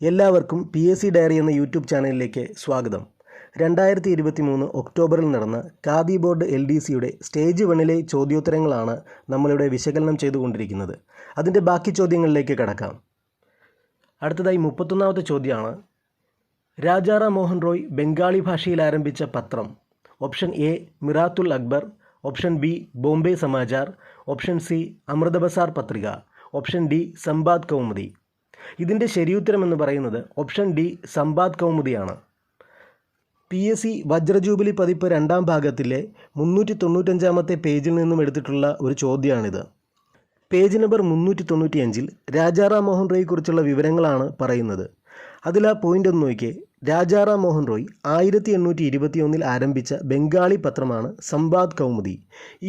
എല്ലാവർക്കും PSC diary എന്ന YouTube ചാനലിലേക്ക് സ്വാഗതം. 2023 ഒക്ടോബറിൽ നടന്ന ഖാദി ബോർഡ് LDCയുടെ സ്റ്റേജ് 1ലെ ചോദ്യോത്തരങ്ങളാണ് നമ്മളിവിടെ വിശകലനം ചെയ്തുകൊണ്ടിരിക്കുന്നത്. അതിൻ്റെ ബാക്കി ചോദ്യങ്ങളിലേക്ക് കടക്കാം. അടുത്തതായി 31ാമത്തെ ചോദ്യമാണ്. രാജാറാം മോഹൻ റോയ് ബംഗാളി ഭാഷയിൽ ആരംഭിച്ച പത്രം. Option A Miratul Akbar, option B Bombay Samachar, option C Amrita Bazar Patrika, option D Sambad Kaumudi. ഇതിൻ്റെ ശരിയുത്തരം എന്ന് പറയുന്നത് ഓപ്ഷൻ ഡി സംബാദ് കൗമുദിയാണ്. PSC വജ്രജൂബിലി പതിപ്പ് 2ാം ഭാഗത്തിലെ 395ാമത്തെ പേജിൽ നിന്നും എടുത്തിട്ടുള്ള ഒരു ചോദ്യമാണിത്. പേജ് നമ്പർ 395-ൽ രാജാറാം മോഹൻ റോയിയെക്കുറിച്ചുള്ള വിവരങ്ങളാണ് പറയുന്നത്. അതിൽ ആ പോയിൻ്റ് ഒന്ന് നോക്കിയേ. രാജാറാം മോഹൻ റോയ് 1821 ആരംഭിച്ച ബംഗാളി പത്രമാണ് സംബാദ് കൗമുദി.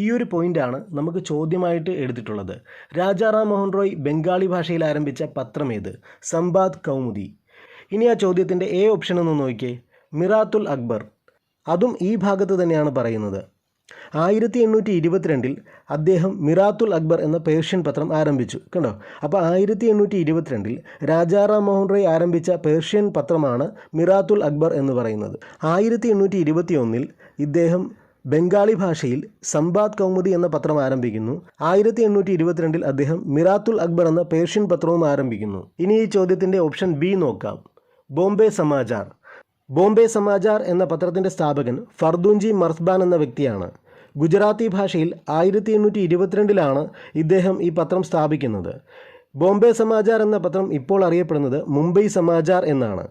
ഈ ഒരു പോയിൻ്റാണ് നമുക്ക് ചോദ്യമായിട്ട് എടുത്തിട്ടുള്ളത്. രാജാറാം മോഹൻ റോയ് ബംഗാളി ഭാഷയിൽ ആരംഭിച്ച പത്രം ഏത്? സംബാദ് കൗമുദി. ഇനി ആ ചോദ്യത്തിൻ്റെ എ ഓപ്ഷൻ ഒന്ന് നോക്കിയേ. മിറാത്തുൽ അക്ബർ. അതും ഈ ഭാഗത്ത് തന്നെയാണ് പറയുന്നത്. 1822 അദ്ദേഹം മിറാത്തുൽ അക്ബർ എന്ന പേർഷ്യൻ പത്രം ആരംഭിച്ചു. കണ്ടോ? അപ്പോൾ 1822 രാജാറാം മോഹൻ റോയ് ആരംഭിച്ച പേർഷ്യൻ പത്രമാണ് മിറാത്തുൽ അക്ബർ എന്ന് പറയുന്നത്. 1821 ഇദ്ദേഹം ബംഗാളി ഭാഷയിൽ സംബാദ് കൗമുദി എന്ന പത്രം ആരംഭിക്കുന്നു. 1822 അദ്ദേഹം മിറാത്തുൽ അക്ബർ എന്ന പേർഷ്യൻ പത്രവും ആരംഭിക്കുന്നു. ഇനി ഈ ചോദ്യത്തിൻ്റെ ഓപ്ഷൻ ബി നോക്കാം. ബോംബെ സമാചാർ. ബോംബെ സമാചാർ എന്ന പത്രത്തിൻ്റെ സ്ഥാപകൻ ഫർദൂൻജി മർസ്ബാൻ എന്ന വ്യക്തിയാണ്. ഗുജറാത്തി ഭാഷയിൽ 1822 ഇദ്ദേഹം ഈ പത്രം സ്ഥാപിക്കുന്നത്. ബോംബെ സമാചാർ എന്ന പത്രം ഇപ്പോൾ അറിയപ്പെടുന്നത് മുംബൈ സമാചാർ എന്നാണ്.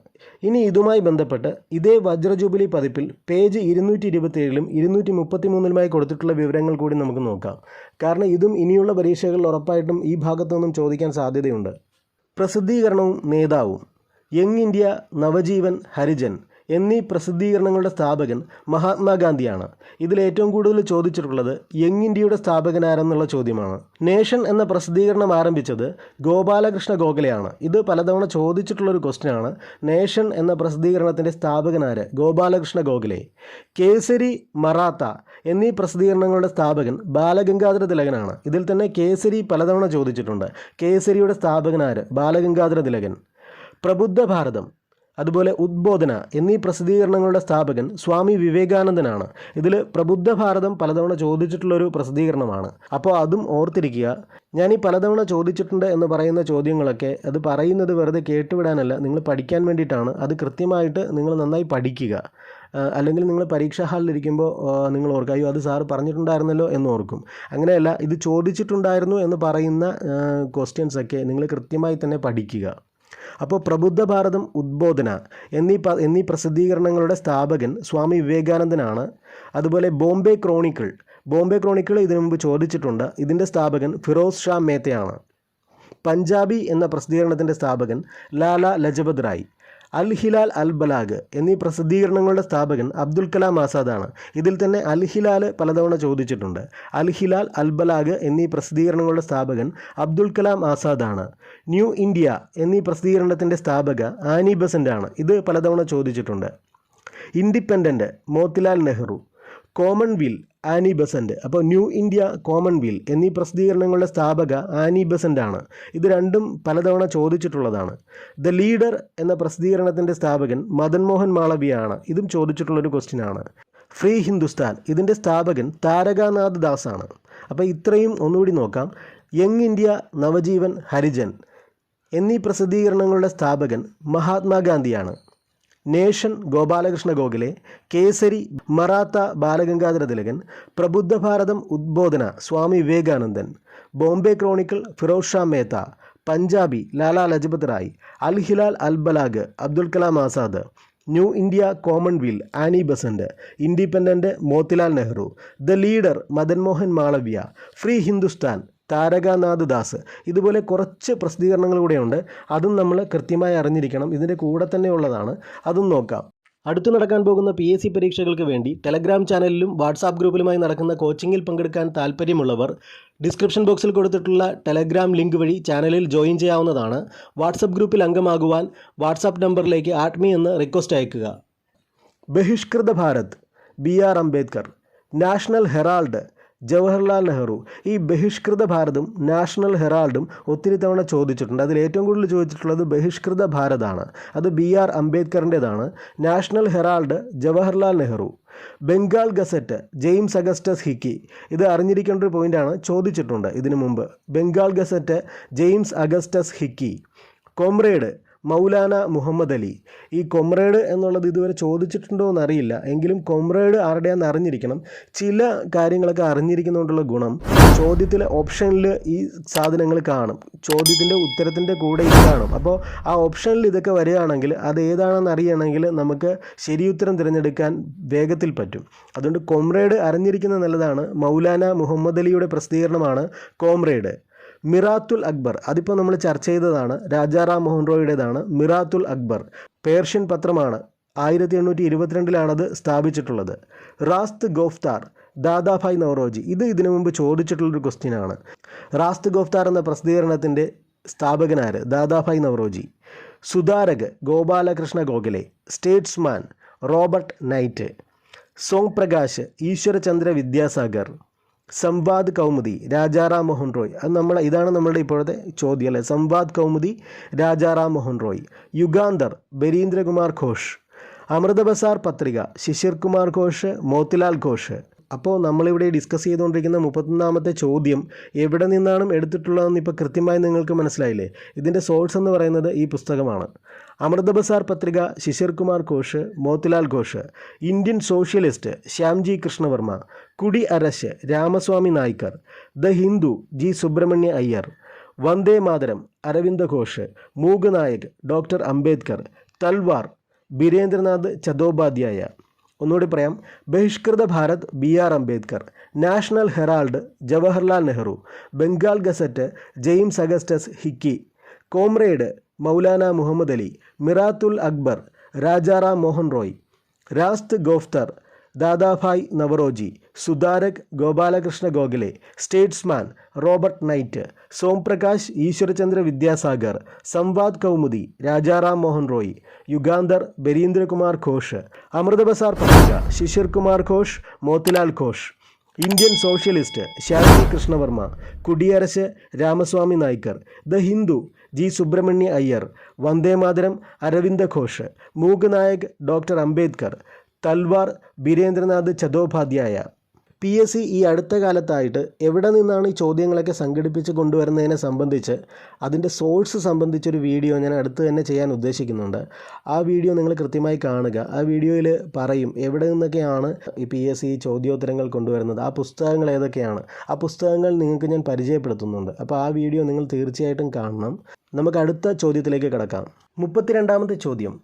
ഇനി ഇതുമായി ബന്ധപ്പെട്ട് ഇതേ വജ്രജൂബിലി പതിപ്പിൽ പേജ് 227-ലും 233-ലുമായി കൊടുത്തിട്ടുള്ള വിവരങ്ങൾ കൂടി നമുക്ക് നോക്കാം. കാരണം ഇതും ഇനിയുള്ള പരീക്ഷകളിൽ ഉറപ്പായിട്ടും ഈ ഭാഗത്തു നിന്നും ചോദിക്കാൻ സാധ്യതയുണ്ട്. പ്രസിദ്ധീകരണവും നേതാവും. യങ് ഇന്ത്യ, നവജീവൻ, ഹരിജൻ എന്നീ പ്രസിദ്ധീകരണങ്ങളുടെ സ്ഥാപകൻ മഹാത്മാഗാന്ധിയാണ്. ഇതിലേറ്റവും കൂടുതൽ ചോദിച്ചിട്ടുള്ളത് യങ് ഇന്ത്യയുടെ സ്ഥാപകനാരെന്നുള്ള ചോദ്യമാണ്. നേഷൻ എന്ന പ്രസിദ്ധീകരണം ആരംഭിച്ചത് ഗോപാലകൃഷ്ണ ഗോഖലെയാണ്. ഇത് പലതവണ ചോദിച്ചിട്ടുള്ളൊരു ക്വസ്റ്റ്യനാണ്. നേഷൻ എന്ന പ്രസിദ്ധീകരണത്തിൻ്റെ സ്ഥാപകനാര്? ഗോപാലകൃഷ്ണ ഗോഖലെ. കേസരി, മറാത്ത എന്നീ പ്രസിദ്ധീകരണങ്ങളുടെ സ്ഥാപകൻ ബാലഗംഗാധര തിലകനാണ്. ഇതിൽ തന്നെ കേസരി പലതവണ ചോദിച്ചിട്ടുണ്ട്. കേസരിയുടെ സ്ഥാപകനാര്? ബാലഗംഗാധര തിലകൻ. പ്രബുദ്ധ ഭാരതം, അതുപോലെ ഉദ്ബോധന എന്നീ പ്രസിദ്ധീകരണങ്ങളുടെ സ്ഥാപകൻ സ്വാമി വിവേകാനന്ദനാണ്. ഇതിൽ പ്രബുദ്ധ ഭാരതം പലതവണ ചോദിച്ചിട്ടുള്ളൊരു പ്രസിദ്ധീകരണമാണ്. അപ്പോൾ അതും ഓർത്തിരിക്കുക. ഞാൻ ഈ പലതവണ ചോദിച്ചിട്ടുണ്ട് എന്ന് പറയുന്ന ചോദ്യങ്ങളൊക്കെ അത് പറയുന്നത് വെറുതെ കേട്ടുവിടാനല്ല, നിങ്ങൾ പഠിക്കാൻ വേണ്ടിയിട്ടാണ്. അത് കൃത്യമായിട്ട് നിങ്ങൾ നന്നായി പഠിക്കുക. അല്ലെങ്കിൽ നിങ്ങൾ പരീക്ഷാ ഹാളിലിരിക്കുമ്പോൾ നിങ്ങൾ ഓർക്കുക, അയ്യോ അത് സാറ് പറഞ്ഞിട്ടുണ്ടായിരുന്നല്ലോ എന്ന് ഓർക്കും. അങ്ങനെയല്ല, ഇത് ചോദിച്ചിട്ടുണ്ടായിരുന്നു എന്ന് പറയുന്ന ക്വസ്റ്റ്യൻസൊക്കെ നിങ്ങൾ കൃത്യമായി തന്നെ പഠിക്കുക. അപ്പോൾ പ്രബുദ്ധ ഭാരതം, ഉദ്ബോധന എന്നീ പ്രസിദ്ധീകരണങ്ങളുടെ സ്ഥാപകൻ സ്വാമി വിവേകാനന്ദനാണ്. അതുപോലെ ബോംബെ ക്രോണിക്കിൾ ഇതിനു മുമ്പ് ചോദിച്ചിട്ടുണ്ട്. ഇതിൻ്റെ സ്ഥാപകൻ ഫിറോസ് ഷാ മേത്തയാണ്. പഞ്ചാബി എന്ന പ്രസിദ്ധീകരണത്തിൻ്റെ സ്ഥാപകൻ ലാല ലജപത് റായ്. അൽ ഹിലാൽ, അൽ ബലാഗ് എന്നീ പ്രസിദ്ധീകരണങ്ങളുടെ സ്ഥാപകൻ അബ്ദുൽ കലാം ആസാദാണ്. ഇതിൽ തന്നെ അൽ ഹിലാൽ പലതവണ ചോദിച്ചിട്ടുണ്ട്. അൽ ഹിലാൽ, അൽ ബലാഗ് എന്നീ പ്രസിദ്ധീകരണങ്ങളുടെ സ്ഥാപകൻ അബ്ദുൽ കലാം ആസാദാണ്. ന്യൂ ഇന്ത്യ എന്നീ പ്രസിദ്ധീകരണത്തിൻ്റെ സ്ഥാപക ആനി ബസൻ്റ് ആണ്. ഇത് പലതവണ ചോദിച്ചിട്ടുണ്ട്. Independent, Motilal Nehru. Commonweal, Annie Besant. അപ്പോൾ ന്യൂ ഇന്ത്യ, കോമൺവെൽ എന്നീ പ്രസിദ്ധീകരണങ്ങളുടെ സ്ഥാപക ആനി ബസൻ്റ് ആണ്. ഇത് രണ്ടും പലതവണ ചോദിച്ചിട്ടുള്ളതാണ്. ദ ലീഡർ എന്ന പ്രസിദ്ധീകരണത്തിൻ്റെ സ്ഥാപകൻ മദൻ മോഹൻ മാളവ്യയാണ്. ഇതും ചോദിച്ചിട്ടുള്ളൊരു ക്വസ്റ്റ്യനാണ്. ഫ്രീ ഹിന്ദുസ്ഥാൻ ഇതിൻ്റെ സ്ഥാപകൻ താരകാനാഥ് ദാസ് ആണ്. അപ്പോൾ ഇത്രയും ഒന്നുകൂടി നോക്കാം. യങ് ഇന്ത്യ, നവജീവൻ, ഹരിജൻ എന്നീ പ്രസിദ്ധീകരണങ്ങളുടെ സ്ഥാപകൻ മഹാത്മാഗാന്ധിയാണ്. നേഷൻ, ഗോപാലകൃഷ്ണ ഗോഖലെ. കേസരി, മറാത്ത, ബാലഗംഗാധര തിലകൻ. പ്രബുദ്ധ ഭാരതം, ഉദ്ബോധന, സ്വാമി വിവേകാനന്ദൻ. Bombay chronicle, Feroz Shah Mehta. Punjabi, Lala Lajpat Rai. Al Hilal, Al Balagh, Abdul Kalam Azad. New India, Commonweal, Annie Besant. Independent, Motilal Nehru. The leader, Madan Mohan Malaviya. Free Hindustan, Taraknath Das. ഇതുപോലെ കുറച്ച് പ്രസിദ്ധീകരണങ്ങൾ കൂടെയുണ്ട്. അതും നമ്മൾ കൃത്യമായി അറിഞ്ഞിരിക്കണം. ഇതിൻ്റെ കൂടെ തന്നെ ഉള്ളതാണ്. അതും നോക്കാം. അടുത്തു നടക്കാൻ പോകുന്ന PSC പരീക്ഷകൾക്ക് വേണ്ടി ടെലഗ്രാം ചാനലിലും വാട്സാപ്പ് ഗ്രൂപ്പിലുമായി നടക്കുന്ന കോച്ചിങ്ങിൽ പങ്കെടുക്കാൻ താല്പര്യമുള്ളവർ ഡിസ്ക്രിപ്ഷൻ ബോക്സിൽ കൊടുത്തിട്ടുള്ള ടെലഗ്രാം ലിങ്ക് വഴി ചാനലിൽ ജോയിൻ ചെയ്യാവുന്നതാണ്. വാട്സാപ്പ് ഗ്രൂപ്പിൽ അംഗമാകുവാൻ വാട്സാപ്പ് നമ്പറിലേക്ക് ആഡ്മി എന്ന് റിക്വസ്റ്റ് അയക്കുക. Bahishkrit Bharat, BR Ambedkar. National herald, Jawaharlal Nehru. ഈ ബഹിഷ്കൃത ഭാരതും നാഷണൽ ഹെറാൾഡും ഒത്തിരി തവണ ചോദിച്ചിട്ടുണ്ട്. അതിൽ ഏറ്റവും കൂടുതൽ ചോദിച്ചിട്ടുള്ളത് ബഹിഷ്കൃത ഭാരതാണ്. അത് BR അംബേദ്കറിൻ്റെതാണ്. National herald Jawaharlal Nehru. Bengal gazette James Augustus Hicky. ഇത് അറിഞ്ഞിരിക്കേണ്ട ഒരു പോയിൻ്റാണ്, ചോദിച്ചിട്ടുണ്ട് ഇതിനു മുമ്പ്. Bengal gazette James Augustus Hicky. Comrade Maulana Muhammad Ali. ഈ കൊമ്രേഡ് എന്നുള്ളത് ഇതുവരെ ചോദിച്ചിട്ടുണ്ടോ എന്നറിയില്ല, എങ്കിലും കൊമ്രേഡ് ആരുടെയാണെന്ന് അറിഞ്ഞിരിക്കണം. ചില കാര്യങ്ങളൊക്കെ അറിഞ്ഞിരിക്കുന്നതുകൊണ്ടുള്ള ഗുണം, ചോദ്യത്തിലെ ഓപ്ഷനിൽ ഈ സാധനങ്ങൾ കാണും, ചോദ്യത്തിൻ്റെ ഉത്തരത്തിൻ്റെ കൂടെ ഇത് കാണും. അപ്പോൾ ആ ഓപ്ഷനിൽ ഇതൊക്കെ വരികയാണെങ്കിൽ അത് ഏതാണെന്ന് അറിയണമെങ്കിൽ നമുക്ക് ശരിയുത്തരം തിരഞ്ഞെടുക്കാൻ വേഗത്തിൽ പറ്റും. അതുകൊണ്ട് കൊമ്രേഡ് അറിഞ്ഞിരിക്കുന്നത് നല്ലതാണ്. മൗലാന മുഹമ്മദ് അലിയുടെ പ്രസിദ്ധീകരണമാണ് കോമ്രേഡ്. മിറാത്തുൽ അക്ബർ, അതിപ്പോൾ നമ്മൾ ചർച്ച ചെയ്തതാണ്, രാജാറാം മോഹൻ റോയുടേതാണ്. മിറാത്തുൽ അക്ബർ പേർഷ്യൻ പത്രമാണ്. 1822 സ്ഥാപിച്ചിട്ടുള്ളത്. റാസ്ത് ഗോഫ്താർ ദാദാഭായ് നവറോജി. ഇത് ഇതിനു മുമ്പ് ചോദിച്ചിട്ടുള്ളൊരു ക്വസ്റ്റ്യനാണ്. റാസ്ത് ഗോഫ്താർ എന്ന പ്രസിദ്ധീകരണത്തിൻ്റെ സ്ഥാപകനാര്? Dadabhai Naoroji. Sudharak Gopalakrishna Gokhale. Statesman Robert Knight. Som Prakash Ishwarchandra Vidyasagar. Samvad Kaumudi Rajaram Mohan Roy. ഇതാണ് നമ്മളുടെ ഇപ്പോഴത്തെ ചോദ്യം അല്ലേ. സംവാദ് കൗമുദി രാജാറാം മോഹൻ റോയ്. യുഗാന്തർ ബരീന്ദ്രകുമാർ ഘോഷ്. അമൃത ബസാർ പത്രിക ശിശിർ കുമാർ ഘോഷ്, മോത്തിലാൽ ഘോഷ്. അപ്പോൾ നമ്മളിവിടെ ഡിസ്കസ് ചെയ്തുകൊണ്ടിരിക്കുന്ന 31ാമത്തെ ചോദ്യം എവിടെ നിന്നാണ് എടുത്തിട്ടുള്ളതെന്ന് ഇപ്പോൾ കൃത്യമായി നിങ്ങൾക്ക് മനസ്സിലായില്ലേ. ഇതിൻ്റെ സോഴ്സ് എന്ന് പറയുന്നത് ഈ പുസ്തകമാണ്. Amrita Bazar Patrika Shishir Kumar Ghosh, Motilal Ghosh. Indian socialist Shyamji Krishnavarma. Kudi Arasu Ramaswamy Naicker. The Hindu G Subramania Iyer. Vande Mataram Aravinda Ghosh. Mook Nayak doctor Ambedkar. Talwar Birendranath Chattopadhyay. ഒന്നുകൂടി പറയാം. Bahishkrit Bharat BR Ambedkar. National herald Jawaharlal Nehru. Bengal gazette James Augustus Hicky. Comrade Maulana Muhammad Ali. Miratul Akbar Rajaram Mohan Roy. Rast Goftar Dadabhai Naoroji. Sudharak Gopalakrishna Gokhale. Statesman Robert Knight. Somprakash Ishwarchandra Vidyasagar. Samvad Kaumudi Rajaram Mohan Roy. Yugantar Barindrakumar Ghosh. Amrita Bazar Patrika Shishir Kumar Ghosh, Motilal Ghosh. Indian socialist Shyamji Krishnavarma. Kudiyarasu Ramaswamy Naicker. The Hindu G Subramania Iyer. Vande Mataram Aravinda Ghosh. Mook Nayak doctor Ambedkar. Talwar Birendranath Chattopadhyay. PSC ഈ അടുത്ത കാലത്തായിട്ട് എവിടെ നിന്നാണ് ഈ ചോദ്യങ്ങളൊക്കെ സംഘടിപ്പിച്ച് കൊണ്ടുവരുന്നതിനെ സംബന്ധിച്ച് അതിൻ്റെ സോഴ്സ് സംബന്ധിച്ചൊരു വീഡിയോ ഞാൻ അടുത്ത് തന്നെ ചെയ്യാൻ ഉദ്ദേശിക്കുന്നുണ്ട്. ആ വീഡിയോ നിങ്ങൾ കൃത്യമായി കാണുക. ആ വീഡിയോയിൽ പറയും എവിടെ നിന്നൊക്കെയാണ് ഈ PSC ചോദ്യോത്തരങ്ങൾ കൊണ്ടുവരുന്നത്, ആ പുസ്തകങ്ങൾ ഏതൊക്കെയാണ്. ആ പുസ്തകങ്ങൾ നിങ്ങൾക്ക് ഞാൻ പരിചയപ്പെടുത്തുന്നുണ്ട്. അപ്പോൾ ആ വീഡിയോ നിങ്ങൾ തീർച്ചയായിട്ടും കാണണം. നമുക്ക് അടുത്ത ചോദ്യത്തിലേക്ക് കടക്കാം. 32ാമത്തെ ചോദ്യം.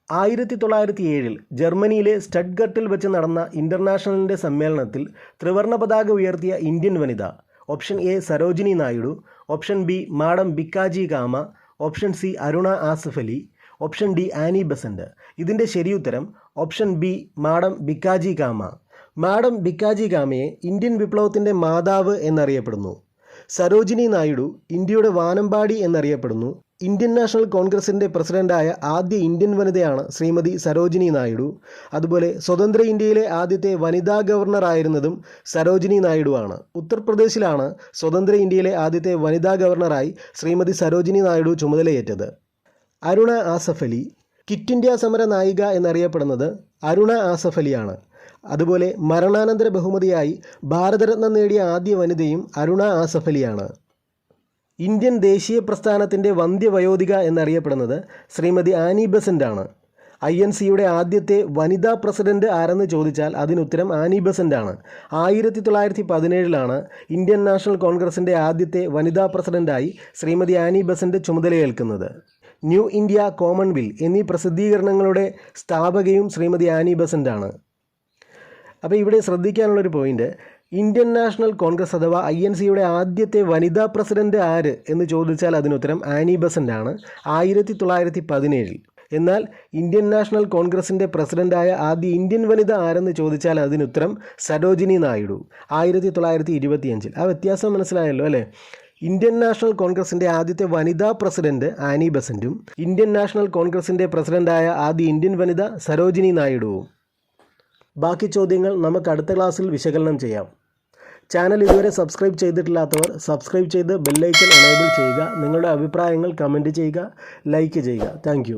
1907 ജർമ്മനിയിലെ സ്റ്റഡ്ഗർട്ടിൽ വെച്ച് നടന്ന ഇൻ്റർനാഷണലിൻ്റെ സമ്മേളനത്തിൽ ത്രിവർണ്ണ പതാക ഉയർത്തിയ Indian Vanitha. Option A Sarojini Naidu. Option B madam Bhikaiji Cama. Option C Aruna Asif Ali. Option D Annie Besant. ഇതിൻ്റെ ശരിയുത്തരം ഓപ്ഷൻ B മാഡം ബിക്കാജി കാമ. മാഡം ബിക്കാജി കാമയെ ഇന്ത്യൻ വിപ്ലവത്തിൻ്റെ മാതാവ് എന്നറിയപ്പെടുന്നു. സരോജിനി നായിഡു ഇന്ത്യയുടെ വാനമ്പാടി എന്നറിയപ്പെടുന്നു. ഇന്ത്യൻ നാഷണൽ കോൺഗ്രസിൻ്റെ പ്രസിഡൻ്റായ ആദ്യ ഇന്ത്യൻ വനിതയാണ് ശ്രീമതി സരോജിനി നായിഡു. അതുപോലെ സ്വതന്ത്ര ഇന്ത്യയിലെ ആദ്യത്തെ വനിതാ ഗവർണറായിരുന്നതും സരോജിനി നായിഡു ആണ്. ഉത്തർപ്രദേശിലാണ് സ്വതന്ത്ര ഇന്ത്യയിലെ ആദ്യത്തെ വനിതാ ഗവർണറായി ശ്രീമതി സരോജിനി നായിഡു ചുമതലയേറ്റത്. അരുണ ആസഫ് അലി. ക്വിറ്റ് ഇന്ത്യ സമര നായിക എന്നറിയപ്പെടുന്നത് അരുണ ആസഫ് അലിയാണ്. അതുപോലെ മരണാനന്തര ബഹുമതിയായി ഭാരതരത്നം നേടിയ ആദ്യ വനിതയും അരുണ ആസഫ് അലിയാണ്. ഇന്ത്യൻ ദേശീയ പ്രസ്ഥാനത്തിൻ്റെ വന്ധ്യവയോധിക എന്നറിയപ്പെടുന്നത് ശ്രീമതി ആനി ബസന്റ് ആണ്. INCയുടെ ആദ്യത്തെ വനിതാ പ്രസിഡന്റ് ആരെന്ന് ചോദിച്ചാൽ അതിനുത്തരം ആനി ബസന്റ് ആണ്. 1917 ഇന്ത്യൻ നാഷണൽ കോൺഗ്രസിൻ്റെ ആദ്യത്തെ വനിതാ പ്രസിഡന്റായി ശ്രീമതി ആനി ബസന്റ് ചുമതലയേൽക്കുന്നത്. ന്യൂ ഇന്ത്യ, കോമൺവെൽത്ത് എന്നീ പ്രസിദ്ധീകരണങ്ങളുടെ സ്ഥാപകയും ശ്രീമതി ആനി ബസന്റ് ആണ്. അപ്പോൾ ഇവിടെ ശ്രദ്ധിക്കാനുള്ളൊരു പോയിന്റ്, ഇന്ത്യൻ നാഷണൽ കോൺഗ്രസ് അഥവാ INCയുടെ ആദ്യത്തെ വനിതാ പ്രസിഡന്റ് ആര് എന്ന് ചോദിച്ചാൽ അതിനുത്തരം ആനി ബസന്റ് ആണ് 1917. എന്നാൽ ഇന്ത്യൻ നാഷണൽ കോൺഗ്രസിൻ്റെ പ്രസിഡൻ്റായ ആദ്യ ഇന്ത്യൻ വനിത ആരെന്ന് ചോദിച്ചാൽ അതിനുത്തരം സരോജിനി നായിഡു 1925. ആ വ്യത്യാസം മനസ്സിലായല്ലോ അല്ലേ. ഇന്ത്യൻ നാഷണൽ കോൺഗ്രസിൻ്റെ ആദ്യത്തെ വനിതാ പ്രസിഡന്റ് ആനി ബസന്റും ഇന്ത്യൻ നാഷണൽ കോൺഗ്രസിൻ്റെ പ്രസിഡൻ്റായ ആദ്യ ഇന്ത്യൻ വനിത സരോജിനി നായിഡുവും. ബാക്കി ചോദ്യങ്ങൾ നമുക്ക് അടുത്ത ക്ലാസ്സിൽ വിശകലനം ചെയ്യാം. ചാനൽ ഇതുവരെ സബ്സ്ക്രൈബ് ചെയ്തിട്ടില്ലാത്തവർ സബ്സ്ക്രൈബ് ചെയ്ത് ബെല്ലൈക്കൺ എനേബിൾ ചെയ്യുക. നിങ്ങളുടെ അഭിപ്രായങ്ങൾ കമൻറ്റ് ചെയ്യുക, ലൈക്ക് ചെയ്യുക. താങ്ക്